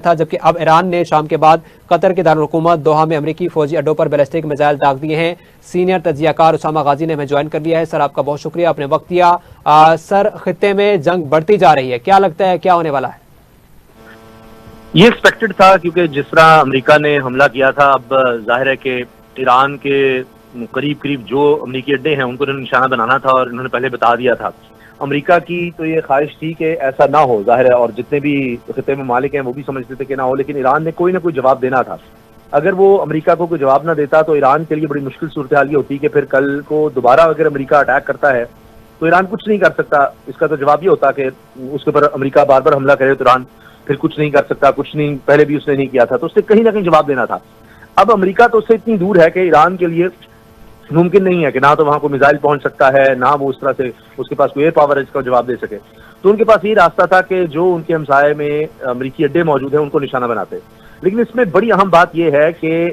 था, जबकि अब ईरान ने शाम के बाद कतर के दारुल-हुकूमत दोहा में अमरीकी फौजी अड्डों पर बैलिस्टिक मिसाइल दाग दिए हैं। सीनियर तजियाकार उसामा गाजी ने हमें ज्वाइन कर लिया है। सर, आपका बहुत शुक्रिया, आपने वक्त दिया। सर, खित्ते में जंग बढ़ती जा रही है, क्या लगता है क्या होने वाला है? ये एक्सपेक्टेड था, क्योंकि जिस तरह अमेरिका ने हमला किया था, अब जाहिर है कि ईरान के करीब करीब जो अमेरिकी अड्डे हैं उनको इन्होंने निशाना बनाना था, और इन्होंने पहले बता दिया था। अमेरिका की तो ये ख्वाहिश थी कि ऐसा ना हो, जाहिर है, और जितने भी खित्ते में मालिक हैं वो भी समझते थे कि ना हो, लेकिन ईरान ने कोई ना कोई जवाब देना था। अगर वो अमेरिका को कोई जवाब ना देता तो ईरान के लिए बड़ी मुश्किल सूरत हाल ये होती कि फिर कल को दोबारा अगर अमेरिका अटैक करता है तो ईरान कुछ नहीं कर सकता। इसका तो जवाब ये होता कि उसके ऊपर अमेरिका बार बार हमला करे तो ईरान फिर कुछ नहीं कर सकता, कुछ नहीं, पहले भी उसने नहीं किया था, तो उससे कहीं ना कहीं जवाब देना था। अब अमेरिका तो उससे इतनी दूर है कि ईरान के लिए मुमकिन नहीं है कि ना तो वहां को मिसाइल पहुंच सकता है, ना वो उस तरह से उसके पास कोई एयर पावर है जिसका जवाब दे सके। तो उनके पास ये रास्ता था कि जो उनके हमसाये में अमेरिकी अड्डे मौजूद हैं उनको निशाना बनाते। लेकिन इसमें बड़ी अहम बात यह है कि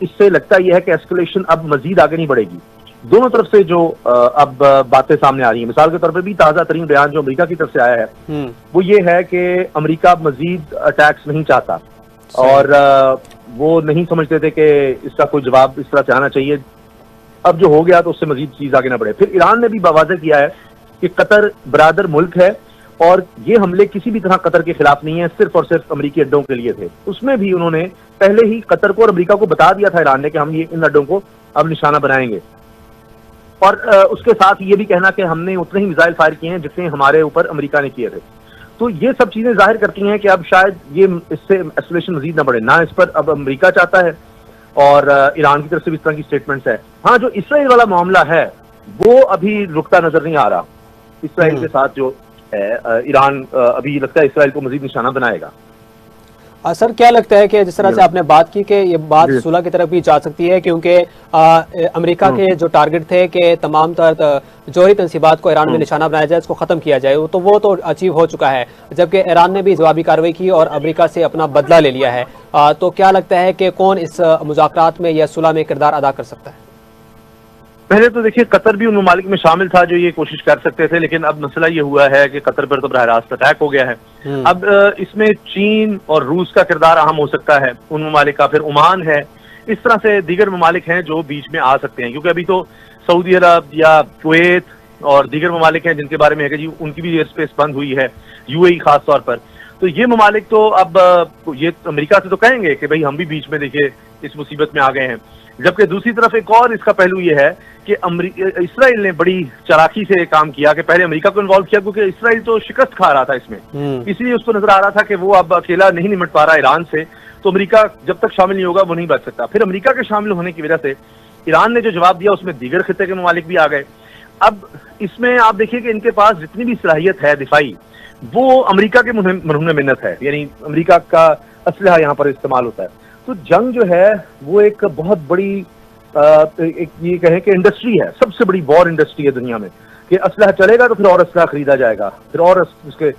इससे लगता यह है कि एस्केलेशन अब मजीद आगे नहीं बढ़ेगी। दोनों तरफ से जो अब बातें सामने आ रही हैं, मिसाल के तौर पर भी ताजा तरीन बयान जो अमेरिका की तरफ से आया है वो ये है कि अमेरिका मजीद अटैक्स नहीं चाहता, और वो नहीं समझते थे कि इसका कोई जवाब इस तरह से आना चाहिए। अब जो हो गया तो उससे मजीद चीज आगे ना बढ़े। फिर ईरान ने भी वाज़ेह किया है कि कतर बरादर मुल्क है, और ये हमले किसी भी तरह कतर के खिलाफ नहीं है, सिर्फ और सिर्फ अमेरिकी अड्डों के लिए थे। उसमें भी उन्होंने पहले ही कतर को और अमेरिका को बता दिया था ईरान ने कि हम ये इन अड्डों को अब निशाना बनाएंगे, और उसके साथ ये भी कहना कि हमने उतने ही मिसाइल फायर किए हैं जितने हमारे ऊपर अमेरिका ने किए थे। तो ये सब चीजें जाहिर करती हैं कि अब शायद ये इससे एस्केलेशन मजीद ना बढ़े, ना इस पर अब अमेरिका चाहता है और ईरान की तरफ से भी इस तरह की स्टेटमेंट्स है। हाँ, जो इसराइल वाला मामला है वो अभी रुकता नजर नहीं आ रहा। इसराइल के साथ जो है ईरान अभी लगता है इसराइल को मजीद निशाना बनाएगा। सर, क्या लगता है कि जिस तरह से आपने बात की कि ये बात सुलह की तरफ भी जा सकती है, क्योंकि अमेरिका के जो टारगेट थे कि तमाम तर जोहरी तनसीबात को ईरान में निशाना बनाया जाए, इसको खत्म किया जाए, तो वो तो अचीव हो चुका है, जबकि ईरान ने भी जवाबी कार्रवाई की और अमेरिका से अपना बदला ले लिया है। तो क्या लगता है कि कौन इस मुज़ाकरात में या सुलह में किरदार अदा कर सकता है? पहले तो देखिए, कतर भी उन ममालिक में शामिल था जो ये कोशिश कर सकते थे, लेकिन अब मसला ये हुआ है कि कतर पर तो बराह रास्त अटैक हो गया है। अब इसमें चीन और रूस का किरदार अहम हो सकता है, उन ममालिक का, फिर ओमान है, इस तरह से दीगर ममालिक हैं जो बीच में आ सकते हैं, क्योंकि अभी तो सऊदी अरब या कुवैत और दीगर ममालिक हैं जिनके बारे में है कि जी उनकी भी एयर स्पेस बंद हुई है, यूएई खास तौर पर। तो ये ममालिक तो अब ये अमेरिका से तो कहेंगे कि भाई हम भी बीच में देखिए इस मुसीबत में आ गए हैं। जबकि दूसरी तरफ एक और इसका पहलू ये है कि इसराइल ने बड़ी चालाकी से काम किया कि पहले अमेरिका को इन्वॉल्व किया, क्योंकि इसराइल तो शिकस्त खा रहा था इसमें, इसलिए उसको नजर आ रहा था कि वो अब अकेला नहीं निमट पा रहा ईरान से, तो अमेरिका जब तक शामिल नहीं होगा वो नहीं बच सकता। फिर अमेरिका के शामिल होने की वजह से ईरान ने जो जवाब दिया उसमें दीगर खित्ते के ममालिक भी आ गए। अब इसमें आप देखिए कि इनके पास जितनी भी सलाहियत है दिफाई, वो अमेरिका के मरहून मिन्नत है, यानी अमेरिका का असलहा यहाँ पर इस्तेमाल होता है। तो जंग जो है वो एक बहुत बड़ी एक ये कहें कि इंडस्ट्री है, सबसे बड़ी वॉर इंडस्ट्री है दुनिया में, कि असलहा चलेगा तो फिर और असलहा खरीदा जाएगा, फिर और उसके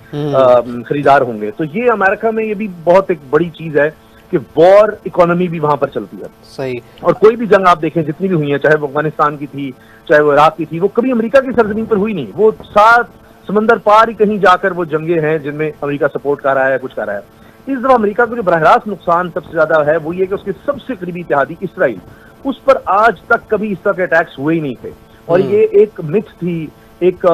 खरीदार होंगे। तो ये अमेरिका में ये भी बहुत एक बड़ी चीज है कि वॉर इकोनॉमी भी वहां पर चलती है। सही। और कोई भी जंग आप देखें जितनी भी हुई है, चाहे वो अफगानिस्तान की थी, चाहे वो इराक की थी, वो कभी अमेरिका की सरजमीन पर हुई नहीं। वो 7 समंदर पार ही कहीं जाकर वो जंगे हैं जिनमें अमेरिका सपोर्ट कर रहा है, कुछ कर रहा है। इस दफा अमेरिका को जो बराह रास्त नुकसान सबसे ज्यादा है वो ये कि उसके सबसे करीबी इत्तेहादी इसराइल, उस पर आज तक कभी इस तरह के अटैक्स हुए ही नहीं थे। और ये एक मिथ थी, एक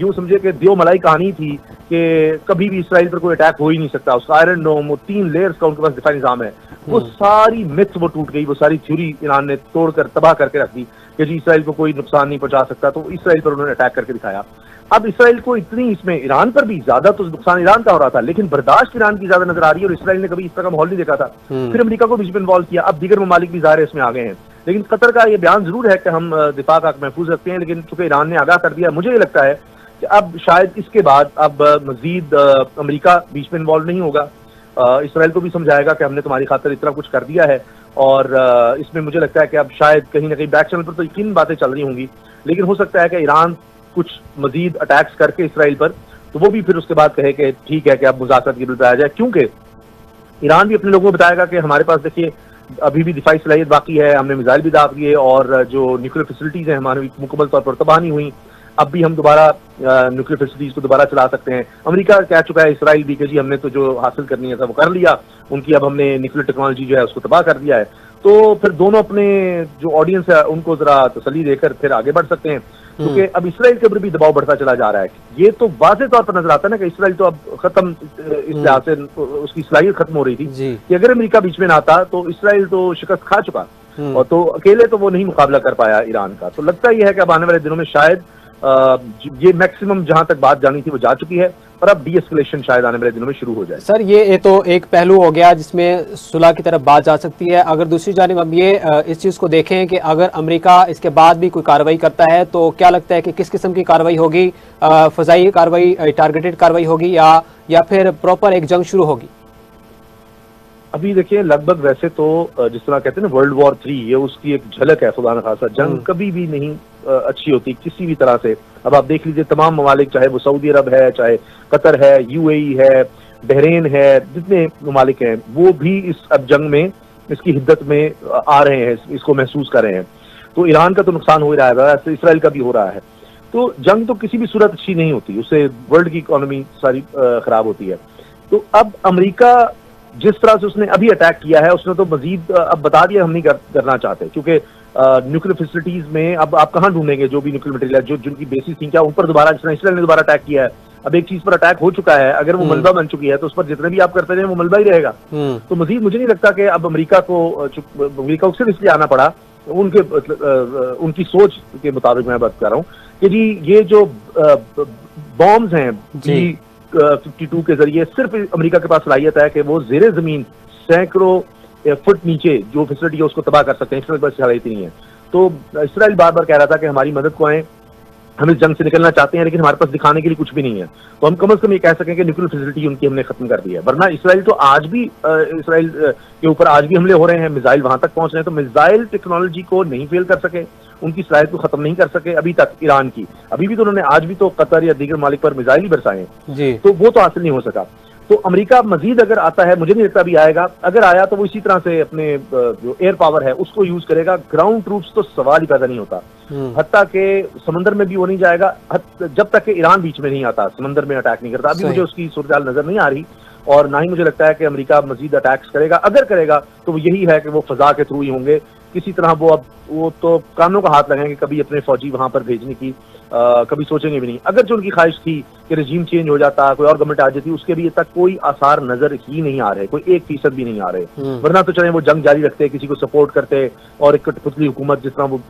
यूं समझे कि दियो मलाई कहानी थी कि कभी भी इसराइल पर कोई अटैक हो ही नहीं सकता। उसका आयरन डोम, वो 3 लेयर्स का उनके पास दिफाई निजाम है, वो सारी मिथ वो टूट गई, वो सारी थ्योरी ईरान ने तोड़कर तबाह करके रख दी कि जी इसराइल को कोई नुकसान नहीं पहुंचा सकता। तो इसराइल पर उन्होंने अटैक करके दिखाया। अब इसराइल को इतनी, इसमें ईरान पर भी ज्यादा तो नुकसान ईरान का हो रहा था, लेकिन बर्दाश्त ईरान की ज्यादा नजर आ रही है, और इसराइल ने कभी इस तरह का माहौल नहीं देखा था। फिर अमेरिका को बीच में इन्वॉल्व किया। अब दीगर ममालिक भी ज़ाहिर इसमें आ गए हैं, लेकिन कतर का ये बयान जरूर है कि हम दिफा का महफूज रखते हैं, लेकिन चूंकि ईरान ने आगाह कर दिया, मुझे ये लगता है कि अब शायद इसके बाद अब मजीद अमेरिका बीच में इन्वॉल्व नहीं होगा। इसराइल को भी समझाएगा कि हमने तुम्हारी खातिर इतना कुछ कर दिया है, और इसमें मुझे लगता है कि अब शायद कहीं ना कहीं बैक चैनल पर तो यकीन बातें चल रही होंगी, लेकिन हो सकता है कि ईरान कुछ मजीद अटैक्स करके इसराइल पर, तो वो भी फिर उसके बाद कहे कि ठीक है कि अब मुज़ाकरात की बिल आ जाए, क्योंकि ईरान भी अपने लोगों को बताएगा कि हमारे पास देखिए अभी भी दिफाई सलाहियत बाकी है, हमने मिसाइल भी दाग दिए, और जो न्यूक्लियर फैसिलिटीज हैं हमारी मुकम्मल तौर पर तबाह नहीं हुई। अब भी हम दोबारा न्यूक्लियर फैसिलिटीज को दोबारा चला सकते हैं। अमेरिका कह चुका है, इसराइल भी, कि जी हमने तो जो हासिल करनी है था वो कर लिया, उनकी अब हमने न्यूक्लियर टेक्नोलॉजी जो है उसको तबाह कर दिया है। तो फिर दोनों अपने जो ऑडियंस है उनको जरा तसल्ली देकर फिर आगे बढ़ सकते हैं, क्योंकि अब इसराइल के ऊपर भी दबाव बढ़ता चला जा रहा है। ये तो वाज़ेह तौर पर नजर आता है ना कि इसराइल तो अब खत्म, इस लिहाज से उसकी सलाहियत खत्म हो रही थी कि अगर अमेरिका बीच में ना आता तो इसराइल तो शिकस्त खा चुका, और तो अकेले तो वो नहीं मुकाबला कर पाया ईरान का। तो लगता ही है कि अब आने वाले दिनों में शायद ये मैक्सिमम जहां तक बात जानी थी वो जा चुकी है, और अब डीएस्केलेशन शायद आने वाले दिनों में शुरू हो जाए। सर ये तो एक पहलू हो गया जिसमें सुलह की तरफ बात जा सकती है। अगर दूसरी जानिब हम ये इस चीज़ को देखें कि अगर अमेरिका इसके बाद भी कोई कार्रवाई करता है तो क्या लगता है कि किस किस्म की कार्रवाई होगी? फ़ज़ाई कार्रवाई, टारगेटेड कार्रवाई होगी या फिर प्रॉपर एक जंग शुरू होगी? अभी देखिए, लगभग वैसे तो जिस तरह कहते हैं ना वर्ल्ड वॉर 3, ये उसकी एक झलक है। खुदा न खासा जंग कभी भी नहीं अच्छी होती किसी भी तरह से। अब आप देख लीजिए तमाम ममालिक, चाहे वो सऊदी अरब है, चाहे कतर है, यूएई है, बहरीन है, जितने ममालिक हैं वो भी इस अब जंग में, इसकी हिद्दत में आ रहे हैं, इसको महसूस कर रहे हैं। तो ईरान का तो नुकसान हो ही रहा है, ऐसे इसराइल का भी हो रहा है। तो जंग तो किसी भी सूरत अच्छी नहीं होती, उससे वर्ल्ड की इकोनॉमी सारी खराब होती है। तो अब अमेरिका जिस तरह से उसने अभी अटैक किया है, उसने तो मजीद अब बता दिया हम नहीं करना चाहते, क्योंकि न्यूक्लियर फैसिलिटीज में अब आप कहाँ ढूंढेंगे जो भी न्यूक्लियर मटेरियल जो जिनकी बेसिस थी, क्या उन पर दोबारा, जिस इसराइल ने दोबारा अटैक किया है। अब एक चीज पर अटैक हो चुका है, अगर वो मलबा बन चुकी है तो उस पर जितने भी आप करते रहे वो मलबा ही रहेगा। तो मजीद मुझे नहीं लगता कि अब अमेरिका को सिर्फ इसलिए आना पड़ा, उनकी सोच के मुताबिक मैं बात कर रहा हूँ कि जी ये जो बॉम्ब्स हैं B-52 के जरिए, सिर्फ अमेरिका के पास सलाहियत है कि वो जेरे जमीन सैकड़ों फुट नीचे जो फैसिलिटी है उसको तबाह कर सकते हैं। इसराइल पर सलाहियत नहीं है। तो इसराइल बार बार कह रहा था कि हमारी मदद को आए, हम इस जंग से निकलना चाहते हैं, लेकिन हमारे पास दिखाने के लिए कुछ भी नहीं है। तो हम कम से कम ये कह सकें कि न्यूक्लियर फैसिलिटी उनकी हमने खत्म कर दी है। वरना इसराइल तो आज भी, इसराइल के ऊपर आज भी हमले हो रहे हैं, मिसाइल वहां तक पहुंच रहे हैं। तो मिसाइल टेक्नोलॉजी को नहीं फेल कर सके, उनकी सलाहियत को खत्म नहीं कर सके अभी तक ईरान की। अभी भी तो उन्होंने आज भी तो कतर या दीगर मालिक पर मिसाइल ही बरसाए हैं, तो वो तो हासिल नहीं हो सका। तो अमेरिका मजीद अगर आता है, मुझे नहीं लगता अभी आएगा, अगर आया तो वो इसी तरह से अपने जो एयर पावर है उसको यूज करेगा। ग्राउंड ट्रूप्स तो सवाल ही पैदा नहीं होता, हत्ता के समंदर में भी वो नहीं जाएगा जब तक कि ईरान बीच में नहीं आता, समंदर में अटैक नहीं करता। अभी मुझे उसकी सूरत नजर नहीं आ रही, और ना ही मुझे लगता है कि अमेरिका मजीद अटैक्स करेगा। अगर करेगा तो वो यही है कि वो फजा के थ्रू ही होंगे किसी तरह। वो तो कानों का हाथ लगाएंगे, कभी अपने फौजी वहां पर भेजने की कभी सोचेंगे भी नहीं। अगर जो उनकी ख्वाहिश थी कि रजीम चेंज हो जाता, कोई और गवर्नमेंट आ जाती, उसके भी तक कोई आसार नजर ही नहीं आ रहे, कोई 1% भी नहीं आ रहे। वरना तो चले वो जंग जारी रखते, किसी को सपोर्ट करते और एक कठपुतली हुकूमत जिस तरह वो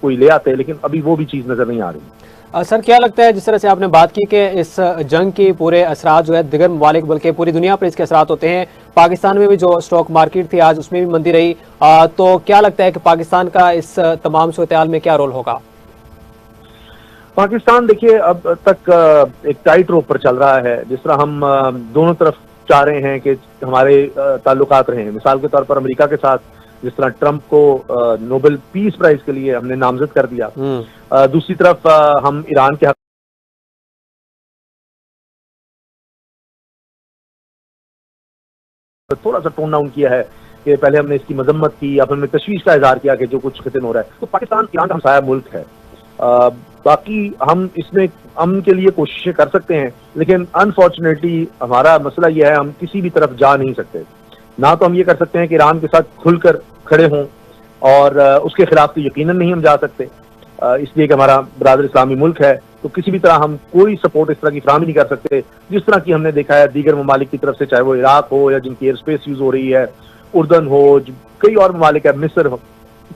कोई ले आते, लेकिन अभी वो भी चीज नजर नहीं आ रही। सर क्या लगता है, जिस तरह से आपने बात की कि इस जंग के पूरे असरात जो है दिगर ममालिक बल्कि पूरी दुनिया पर इसके असरात होते हैं, पाकिस्तान में भी जो स्टॉक मार्केट थी आज उसमें भी मंदी रही, तो क्या लगता है कि पाकिस्तान का इस तमाम सूरत-ए-हाल में क्या रोल होगा? पाकिस्तान देखिए अब तक एक टाइट रोप पर चल रहा है, जिस तरह हम दोनों तरफ चाह रहे हैं कि हमारे ताल्लुकात रहे। मिसाल के तौर पर अमेरिका के साथ जिस तरह ट्रंप को नोबेल पीस प्राइज के लिए हमने नामजद कर दिया, दूसरी तरफ हम ईरान के थोड़ा सा टोन डाउन किया है कि पहले हमने इसकी मजम्मत की, अब हमने तशवीश का इजहार किया कि जो कुछ खितन हो रहा है। तो पाकिस्तान ईरान का हमसाया मुल्क है, बाकी हम इसमें अमन के लिए कोशिशें कर सकते हैं, लेकिन अनफॉर्चुनेटली हमारा मसला यह है हम किसी भी तरफ जा नहीं सकते। ना तो हम ये कर सकते हैं कि ईरान के साथ खुलकर खड़े हों, और उसके खिलाफ तो यकीनन नहीं हम जा सकते, इसलिए कि हमारा बरादर इस्लामी मुल्क है। तो किसी भी तरह हम कोई सपोर्ट इस तरह की फराहमी नहीं कर सकते जिस तरह की हमने देखा है दीगर ममालिक की तरफ से, चाहे वो इराक हो या जिनकी एयर स्पेस यूज हो रही है, उर्दन हो, कई और ममालिक है, मिस्र हो,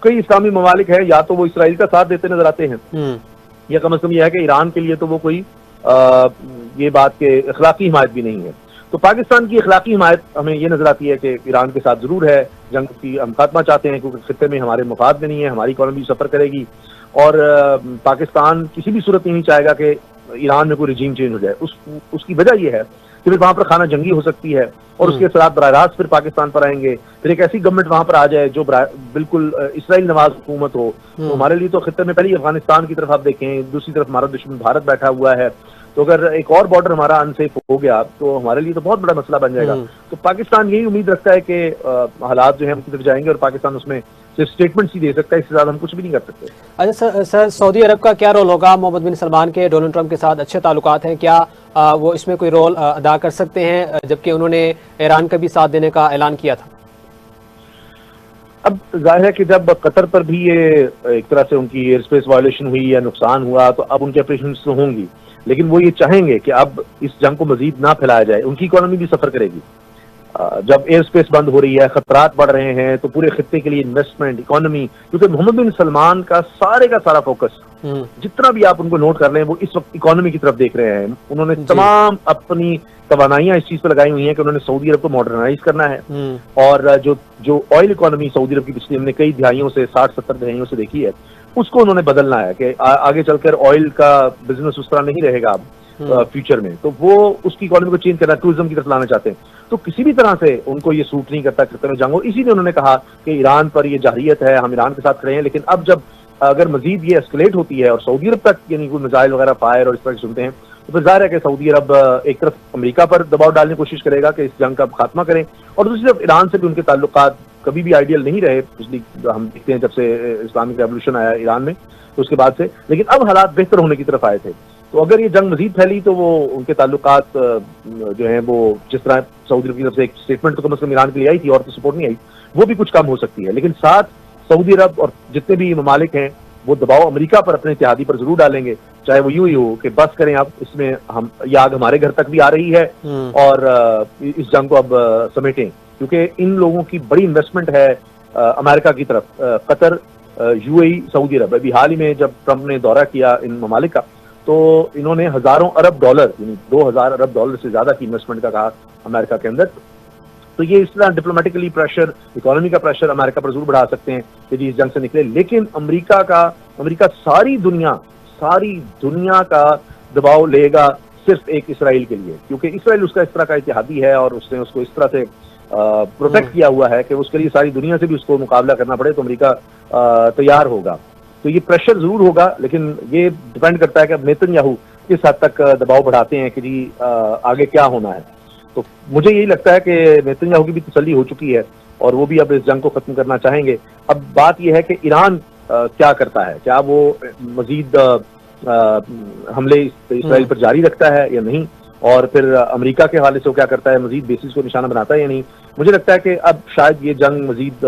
कई इस्लामी ममालिक है, या तो वो इसराइल का साथ देते नजर आते हैं, या कम से कम यह है कि ईरान के लिए तो वो कोई ये बात के अखलाकी हिमायत भी नहीं है। तो पाकिस्तान की अखलाकी हिमायत हमें ये नजर आती है कि ईरान के साथ जरूर है, जंग की हम खात्मा चाहते हैं, क्योंकि खित्ते में हमारे मुफाद में नहीं है, हमारी इकॉनमी सफर करेगी, और पाकिस्तान किसी भी सूरत में नहीं चाहेगा कि ईरान में कोई रजीम चेंज हो जाए। उसकी वजह यह है कि फिर वहां पर खाना जंगी हो सकती है, और उसके असरात बराह रास्त फिर पाकिस्तान पर आएंगे। फिर एक ऐसी गवर्नमेंट वहां पर आ जाए जो बिल्कुल इसराइल नवाज हुकूमत हो, तो हमारे लिए तो खित्ते में पहले अफगानिस्तान की तरफ आप देखें, दूसरी तरफ हमारा दुश्मन भारत बैठा हुआ है, तो अगर एक और बॉर्डर हमारा अनसेफ हो गया तो हमारे लिए तो बहुत बड़ा मसला बन जाएगा। तो पाकिस्तान यही उम्मीद रखता है कि हालात जो है हम की तरफ जाएंगे और पाकिस्तान उसमें सिर्फ स्टेटमेंट्स ही दे सकता है, इससे ज्यादा हम कुछ भी नहीं कर सकते। अच्छा सर, सऊदी अरब का क्या रोल होगा? मोहम्मद बिन सलमान के डोनाल्ड ट्रंप के साथ अच्छे ताल्लुकात हैं, क्या वो इसमें कोई रोल अदा कर सकते हैं, जबकि उन्होंने ईरान का भी साथ देने का ऐलान किया था? अब जाहिर है कि जब कतर पर भी ये एक तरह से उनकी एयर स्पेस वायलेशन हुई या नुकसान हुआ तो अब उनकी ऑपरेशन तो होंगी, लेकिन वो ये चाहेंगे कि अब इस जंग को मजीद ना फैलाया जाए। उनकी इकोनॉमी भी सफर करेगी। जब एयर स्पेस बंद हो रही है, खतरात बढ़ रहे हैं, तो पूरे खित्ते के लिए इन्वेस्टमेंट, इकोनॉमी, क्योंकि मोहम्मद बिन सलमान का सारा फोकस जितना भी आप उनको नोट कर रहे हैं वो इस वक्त इकोनॉमी की तरफ देख रहे हैं। उन्होंने तमाम अपनी तवानाइयां इस चीज पर लगाई हुई हैं कि उन्होंने सऊदी अरब को मॉडर्नाइज करना है। और जो ऑयल इकोनॉमी सऊदी अरब की पिछली हमने कई दहाइयों से 60-70 दहाइयों से देखी है, उसको उन्होंने बदलना है कि आगे चलकर ऑयल का बिजनेस उस तरह नहीं रहेगा अब फ्यूचर में। तो वो उसकी इकोनॉमी को चेंज करना, टूरिज्म की तरफ लाना चाहते हैं। तो किसी भी तरह से उनको ये सूट नहीं करता खत्ते में जंग हो। इसीलिए उन्होंने कहा कि ईरान पर ये जाहिरियत है, हम ईरान के साथ खड़े हैं, लेकिन अब जब अगर मजीद ये एस्केलेट होती है और सऊदी अरब तक यानी कोई मिसाइल वगैरह फायर और इस तरह सुनते हैं, तो फिर जाहिर है कि सऊदी अरब एक तरफ अमेरिका पर दबाव डालने की कोशिश करेगा कि इस जंग का खात्मा करें, और दूसरी तरफ ईरान से भी उनके ताल्लुकात कभी भी आइडियल नहीं रहे। पिछली हम देखते हैं जब से इस्लामिक रेवोल्यूशन आया ईरान में, तो उसके बाद से, लेकिन अब हालात बेहतर होने की तरफ आए थे। तो अगर ये जंग मजीद फैली तो वो उनके ताल्लुकात जो है वो जिस तरह सऊदी अरब की तरफ से एक स्टेटमेंट तो कम से कम ईरान के लिए आई थी और तो सपोर्ट नहीं आई, वो भी कुछ कम हो सकती है। लेकिन साथ सऊदी अरब और जितने भी ममालिक हैं वो दबाव अमेरिका पर अपने इत्तेहादी पर जरूर डालेंगे, चाहे वो यूं ही हो कि बस करें आप, इसमें हम ये आग हमारे घर तक भी आ रही है और इस जंग को अब समेटें, क्योंकि इन लोगों की बड़ी इन्वेस्टमेंट है अमेरिका की तरफ। कतर, यूएई, सऊदी अरब, अभी हाल ही में जब ट्रंप ने दौरा किया इन ममालिक का, तो इन्होंने हजारों अरब डॉलर यानी 2000 अरब डॉलर से ज्यादा की इन्वेस्टमेंट का कहा अमेरिका के अंदर। तो ये इस तरह डिप्लोमेटिकली प्रेशर, इकोनॉमी का प्रेशर अमेरिका पर जरूर बढ़ा सकते हैं कि जी इस जंग से निकले। लेकिन अमेरिका सारी दुनिया का दबाव लेगा सिर्फ एक इसराइल के लिए, क्योंकि इसराइल उसका इस तरह का इत्तेहादी है और उसने उसको इस तरह से प्रोटेक्ट किया हुआ है कि उसके लिए सारी दुनिया से भी उसको मुकाबला करना पड़े तो अमेरिका तैयार होगा। तो ये प्रेशर जरूर होगा, लेकिन ये डिपेंड करता है कि अब नेतन्याहू किस हद तक दबाव बढ़ाते हैं कि जी आगे क्या होना है। तो मुझे यही लगता है कि नेतन्याहू की भी तसल्ली हो चुकी है और वो भी अब इस जंग को खत्म करना चाहेंगे। अब बात यह है कि ईरान क्या करता है, क्या वो मजीद हमले इसराइल पर जारी रखता है या नहीं, और फिर अमेरिका के हवाले से वो क्या करता है, मजीद बेसिस को निशाना बनाता है या नहीं। मुझे लगता है कि अब शायद ये जंग मजीद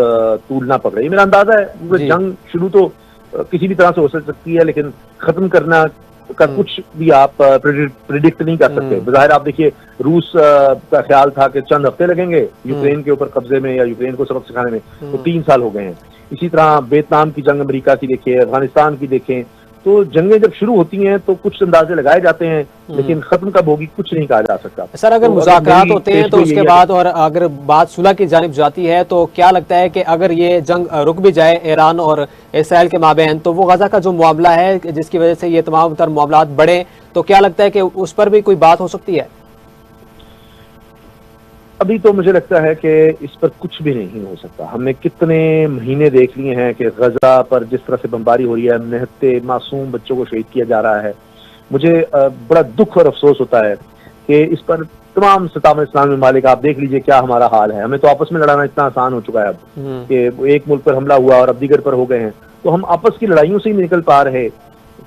तूल ना पकड़े, ये मेरा अंदाजा है। जंग शुरू तो किसी भी तरह से हो सकती है, लेकिन खत्म करना का कुछ भी आप प्रिडिक्ट नहीं कर सकते। बज़ाहिर आप देखिए रूस का ख्याल था कि चंद हफ्ते लगेंगे यूक्रेन के ऊपर कब्जे में या यूक्रेन को सबक सिखाने में, तो 3 साल हो गए हैं। इसी तरह वियतनाम की जंग अमेरिका की देखिए, अफगानिस्तान की देखें, तो जंगें जब शुरू होती हैं तो कुछ अंदाजे लगाए जाते हैं, लेकिन खत्म कब होगी कुछ नहीं कहा जा सकता। सर अगर मुज़ाकरात होते हैं तो उसके बाद और अगर बात सुलह की जानिब जाती है तो क्या लगता है कि अगर ये जंग रुक भी जाए ईरान और इसराइल के माबैन, तो वो गजा का जो मामला है जिसकी वजह से ये तमाम तर मामलात बढ़े, तो क्या लगता है कि उस पर भी कोई बात हो सकती है? अभी तो मुझे लगता है कि इस पर कुछ भी नहीं हो सकता। हमने कितने महीने देख लिए हैं कि गजा पर जिस तरह से बमबारी हो रही है, निहत्ते मासूम बच्चों को शहीद किया जा रहा है। मुझे बड़ा दुख और अफसोस होता है कि इस पर तमाम सत्तावन इस्लामी ममालिक, आप देख लीजिए क्या हमारा हाल है। हमें तो आपस में लड़ाना इतना आसान हो चुका है अब कि एक मुल्क पर हमला हुआ और अब दीगर पर हो गए हैं, तो हम आपस की लड़ाइयों से ही निकल पा रहे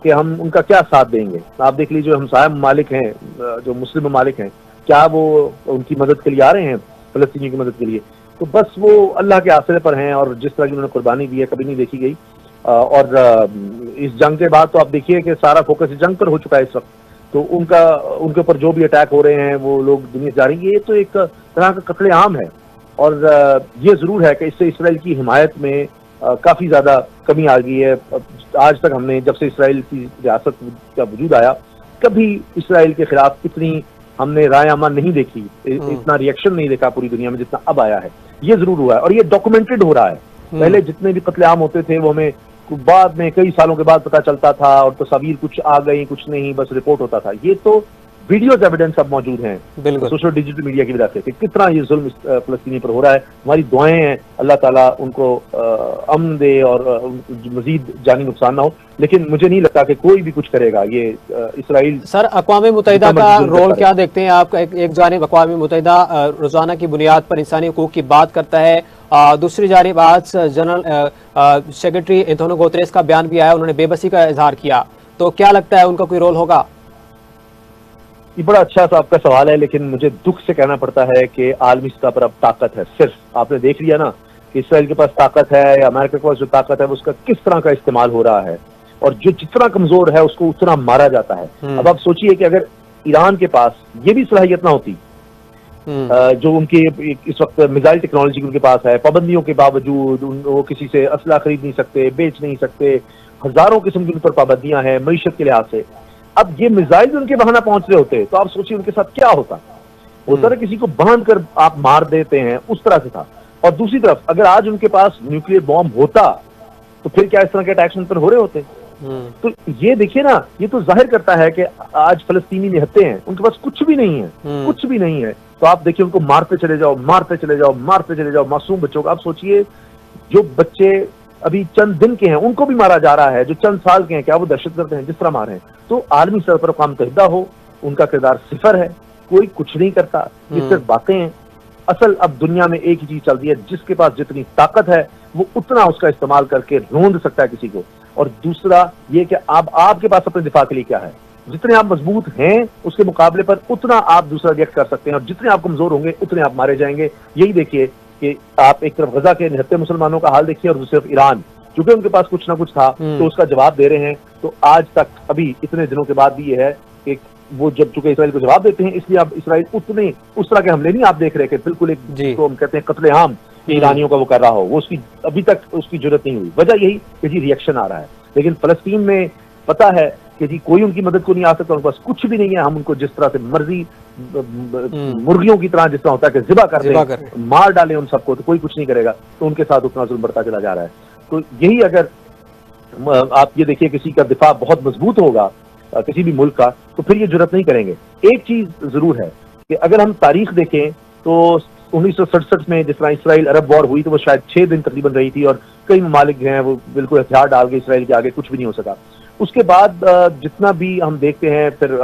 कि हम उनका क्या साथ देंगे। आप देख लीजिए हमसाया ममालिक हैं, जो मुस्लिम ममालिक हैं, क्या वो उनकी मदद के लिए आ रहे हैं, फलस्तीनियों की मदद के लिए? तो बस वो अल्लाह के आसरे पर हैं और जिस तरह की उन्होंने कुर्बानी दी है कभी नहीं देखी गई। और इस जंग के बाद तो आप देखिए कि सारा फोकस इस जंग पर हो चुका है इस वक्त। तो उनके ऊपर जो भी अटैक हो रहे हैं वो लोग दुनिया जा रही है, ये तो एक तरह का कत्लेआम है। और ये जरूर है कि इससे इसराइल की हिमायत में काफी ज्यादा कमी आ गई है। आज तक हमने जब से इसराइल की रियासत का वजूद आया, कभी इसराइल के खिलाफ इतनी हमने राय आमा नहीं देखी, इतना रिएक्शन नहीं देखा पूरी दुनिया में जितना अब आया है। ये जरूर हुआ है और ये डॉक्यूमेंटेड हो रहा है। पहले जितने भी कत्लेआम होते थे वो हमें बाद में कई सालों के बाद पता चलता था और तस्वीर कुछ आ गई कुछ नहीं, बस रिपोर्ट होता था। ये तो वीडियोज एविडेंस अब मौजूद हैं बिल्कुल। सोशल डिजिटल मीडिया की वजह से कि कितना ये जुल्म फलस्तीनी पर हो रहा है। हमारी दुआएं हैं अल्लाह ताला उनको अमन दे और मजीद जानी नुकसान ना हो, लेकिन मुझे नहीं लगता कि कोई भी कुछ करेगा। ये इसराइल सर, अक़वाम मुत्तहिदा का रोल क्या देखते हैं आप? एक जानिब अक़वाम मुत्तहिदा रोजाना की बुनियाद पर इंसानी हकूक़ की बात करता है, दूसरी जानिब आज जनरल सेक्रेटरी एंटोनियो गुतेरेस का बयान भी आया, उन्होंने बेबसी का इजहार किया, तो क्या लगता है उनका कोई रोल होगा? ये बड़ा अच्छा सा आपका सवाल है, लेकिन मुझे दुख से कहना पड़ता है कि आलमी सतह पर अब ताकत है। सिर्फ आपने देख लिया ना कि इसराइल के पास ताकत है या अमेरिका के पास जो ताकत है उसका किस तरह का इस्तेमाल हो रहा है, और जो जितना कमजोर है उसको उतना मारा जाता है। अब आप सोचिए कि अगर ईरान के पास ये भी सलाहियत ना होती, जो उनकी इस वक्त मिसाइल टेक्नोलॉजी उनके पास है, पाबंदियों के बावजूद वो किसी से असला खरीद नहीं सकते, बेच नहीं सकते, हजारों किस्म की उन पर पाबंदियां हैं मईशत के लिहाज से। अब ये मिसाइल भी उनके वहां ना पहुंच रहे होते तो आप सोचिए उनके साथ क्या होता। ना किसी को बांध कर आप मार देते हैं, उस तरह से था। और दूसरी तरफ अगर आज उनके पास न्यूक्लियर बॉम्ब होता तो फिर क्या इस तरह के अटैक्स उन पर हो रहे होते? तो ये देखिए ना, ये तो जाहिर करता है कि आज फलस्तीनी निहत्ते हैं, उनके पास कुछ भी नहीं है, कुछ भी नहीं है। तो आप देखिए उनको मारते चले जाओ, मारते चले जाओ, मारते चले जाओ, मासूम बच्चों को। आप सोचिए जो बच्चे अभी चंद दिन के हैं उनको भी मारा जा रहा है, जो चंद साल के हैं, क्या वो दहशतगर्द हैं जिस तरह मारे हैं? तो आलमी स्तर पर अक़वाम मुत्तहिदा हो, उनका किरदार सिफर है, कोई कुछ नहीं करता, ये सिर्फ बातें हैं। असल अब दुनिया में एक ही चीज चल रही है, जिसके पास जितनी ताकत है वो उतना उसका इस्तेमाल करके रोंद सकता है किसी को। और दूसरा ये कि आपके पास अपने दिफा के लिए क्या है। जितने आप मजबूत हैं उसके मुकाबले पर उतना आप दूसरा रिएक्ट कर सकते हैं, और जितने आप कमजोर होंगे उतने आप मारे जाएंगे। यही देखिए कि आप एक तरफ गजा के निहत्ते मुसलमानों का हाल देखिए और दूसरी तरफ ईरान, क्योंकि उनके पास कुछ ना कुछ था तो उसका जवाब दे रहे हैं। तो आज तक अभी इतने दिनों के बाद भी ये है कि वो जब चूंकि इसराइल को जवाब देते हैं, इसलिए अब इसराइल उतने उस तरह के हमले नहीं आप देख रहे कि बिल्कुल एक तो हम कहते हैं कत्लेआम ईरानियों का वो कर रहा हो, वो उसकी अभी तक उसकी जरूरत नहीं हुई। वजह यही कि जी रिएक्शन आ रहा है। लेकिन फलस्तीन में पता है कि जी कोई उनकी मदद को नहीं आ सकता, उनके पास कुछ भी नहीं है। हम उनको जिस तरह से मर्जी मुर्गियों की तरह जिस तरह होता है कि जिबा कर दें, मार डालें उन सबको, तो कोई कुछ नहीं करेगा। तो उनके साथ उतना जुल्म बढ़ता चला जा रहा है। तो यही अगर आप ये देखिए किसी का दिफा बहुत मजबूत होगा किसी भी मुल्क का, तो फिर ये जुर्रत नहीं करेंगे। एक चीज जरूर है कि अगर हम तारीख देखें तो 1967 में जिस तरह इसराइल अरब वॉर हुई तो वो शायद 6 दिन तकरीबन रही थी, और कई ममालिक जो हैं वो बिल्कुल हथियार डाल के इसराइल के आगे कुछ भी नहीं हो सका। उसके बाद जितना भी हम देखते हैं फिर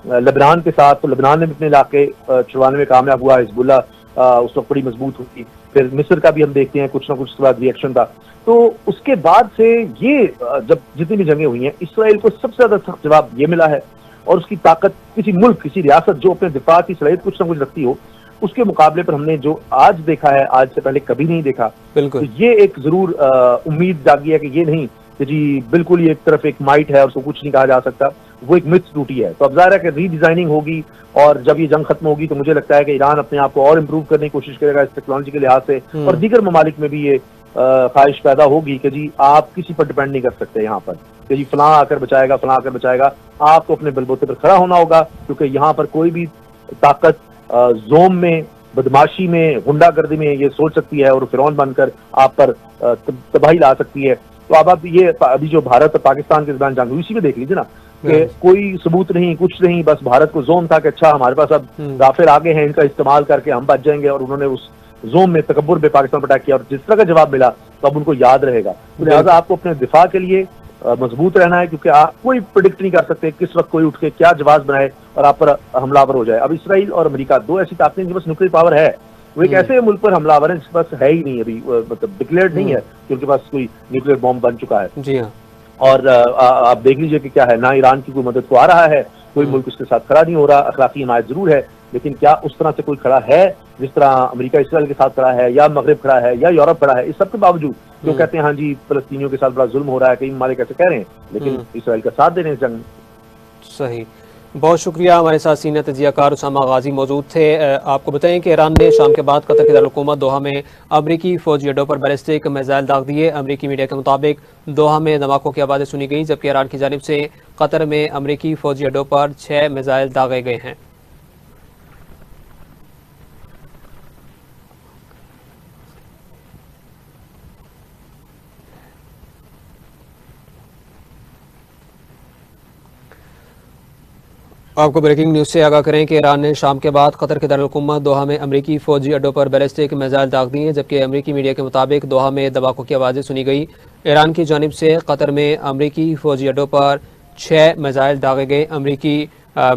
लेबनान के साथ, तो लेबनान ने अपने इलाके छुड़वाने में कामयाब हुआ, हिजबुल्ला उस वक्त बड़ी मजबूत हुई। फिर मिस्र का भी हम देखते हैं कुछ ना कुछ उसके बाद रिएक्शन था। तो उसके बाद से ये जब जितनी भी जंगें हुई हैं, इसराइल को सबसे ज्यादा सख्त जवाब ये मिला है। और उसकी ताकत किसी मुल्क, किसी रियासत जो अपने दिफा की सलाहियत कुछ ना कुछ रखती हो, उसके मुकाबले पर हमने जो आज देखा है, आज से पहले कभी नहीं देखा। तो ये एक जरूर उम्मीद जागी है कि ये नहीं कि जी बिल्कुल ये एक तरफ एक माइट है और उसको कुछ नहीं कहा जा सकता, वो एक मिथ टूटी है। तो अब जाहिर है कि रीडिजाइनिंग होगी, और जब ये जंग खत्म होगी तो मुझे लगता है कि ईरान अपने आप को और इम्प्रूव करने की कोशिश करेगा इस टेक्नोलॉजी के लिहाज से, और दीगर ममालिक में भी ये ख्वाहिश पैदा होगी कि जी आप किसी पर डिपेंड नहीं कर सकते यहाँ पर कि जी फलां आकर बचाएगा, फलां आकर बचाएगा। आपको अपने बलबूते पर खड़ा होना होगा, क्योंकि यहाँ पर कोई भी ताकत जोम में, बदमाशी में, गुंडागर्दी में ये सोच सकती है और फिरौन बनकर आप पर तबाही ला सकती है। तो अब आप ये अभी जो भारत और पाकिस्तान के दरमियान जंग हुई, इसी में देख लीजिए ना कि कोई सबूत नहीं, कुछ नहीं, बस भारत को जोम था कि अच्छा हमारे पास अब राफेल आगे हैं, इनका इस्तेमाल करके हम बच जाएंगे, और उन्होंने उस जोम में तकब्बुर पे पाकिस्तान पर अटैक किया, और जिस तरह का जवाब मिला तो अब उनको याद रहेगा। तो लिहाजा आपको अपने दिफा के लिए मजबूत रहना है, क्योंकि आप कोई प्रिडिक्ट नहीं कर सकते किस वक्त कोई उठ के क्या जवाब बनाए और आप पर हमलावर हो जाए। अब इसराइल और अमेरिका दो ऐसी ताकतें जिनके पास न्यूक्लियर पावर है, वो एक ऐसे मुल्क पर हमलावर है जिसके पास है ही नहीं अभी, मतलब डिक्लेयर्ड नहीं है कि उनके पास कोई न्यूक्लियर बॉम्ब बन चुका है। जी हाँ। और आप देख लीजिए कि क्या है, ना ईरान की कोई मदद को आ रहा है, कोई मुल्क उसके साथ खड़ा नहीं हो रहा। अखलाकी हिमायत जरूर है, लेकिन क्या उस तरह से कोई खड़ा है जिस तरह अमेरिका इसराइल के साथ खड़ा है, या मगरब खड़ा है, या यूरोप खड़ा है? इस सब के बावजूद जो कहते हैं हाँ जी फलस्तीनियों के साथ बड़ा जुल्म हो रहा है, कई ममालिक ऐसे कह रहे हैं, लेकिन इसराइल का साथ दे रहे हैं जंग। सही, बहुत शुक्रिया। हमारे साथ सीनियर तजियाकार उसामा गाजी मौजूद थे। आपको बताएं कि ईरान ने शाम के बाद कतर के दारुल-हुकूमत दोहा में अमरीकी फौजी अड्डों पर बैलिस्टिक मिसाइल दाग दिए। अमरीकी मीडिया के मुताबिक दोहा में धमाकों की आवाज़ें सुनी गई, जबकि ईरान की जानिब से कतर में अमरीकी फौजी अड्डों पर 6 मिसाइल दागे गए हैं। आपको ब्रेकिंग न्यूज से आगाह करें कि ईरान ने शाम के बाद कतर के दारुल-हुकूमत दोहा में अमरीकी फौजी अड्डों पर बैलिस्टिक मिसाइल दाग दिए, जबकि अमरीकी मीडिया के मुताबिक दोहा में दबाकों की आवाज़ें सुनी गई। ईरान की जानिब से कतर में अमरीकी फौजी अड्डों पर 6 मिसाइल दागे गए। अमरीकी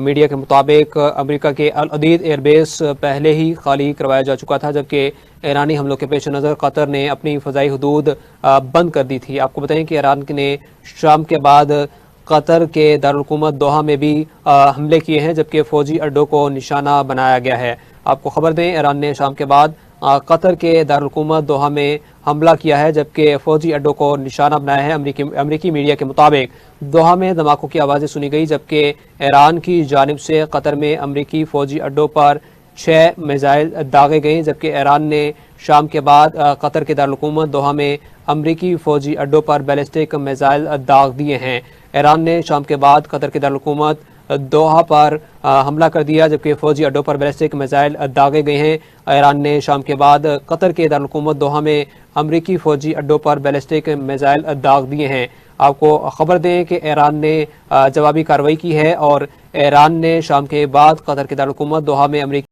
मीडिया के मुताबिक अमरीका के अल अदीद एयरबेस पहले ही खाली करवाया जा चुका था, जबकि ईरानी हमलों के पेश नज़र कतर ने अपनी फ़ज़ाई हदूद बंद कर दी थी। आपको बताएं कि ईरान ने शाम के बाद कतर के दारुल-हुकूमत दोहा में भी हमले किए हैं, जबकि फौजी अड्डों को निशाना बनाया गया है। आपको खबर दें, ईरान ने शाम के बाद कतर के दारुल-हुकूमत दोहा में हमला किया है, जबकि फौजी अड्डों को निशाना बनाया है। अमरीकी मीडिया के मुताबिक दोहा में धमाकों की आवाज़ें सुनी गई, जबकि ईरान की जानिब से कतर में अमरीकी फौजी अड्डों पर 6 मिसाइल दागे गए, जबकि ईरान ने शाम के बाद कतर के दारुल-हुकूमत दोहा में अमरीकी फौजी अड्डों पर बैलिस्टिक मिसाइल दाग दिए हैं। ईरान ने शाम के बाद कतर के दारुल-हुकूमत दोहा पर हमला कर दिया, जबकि फौजी अड्डों पर बैलिस्टिक मिसाइल दागे गए हैं। ईरान ने शाम के बाद कतर के दारुल-हुकूमत दोहा में अमरीकी फौजी अड्डों पर बैलिस्टिक मिसाइल दाग दिए हैं। आपको खबर दें कि ईरान ने जवाबी कार्रवाई की है और ईरान ने शाम के बाद कतर के दारुल-हुकूमत दोहा में अमरीकी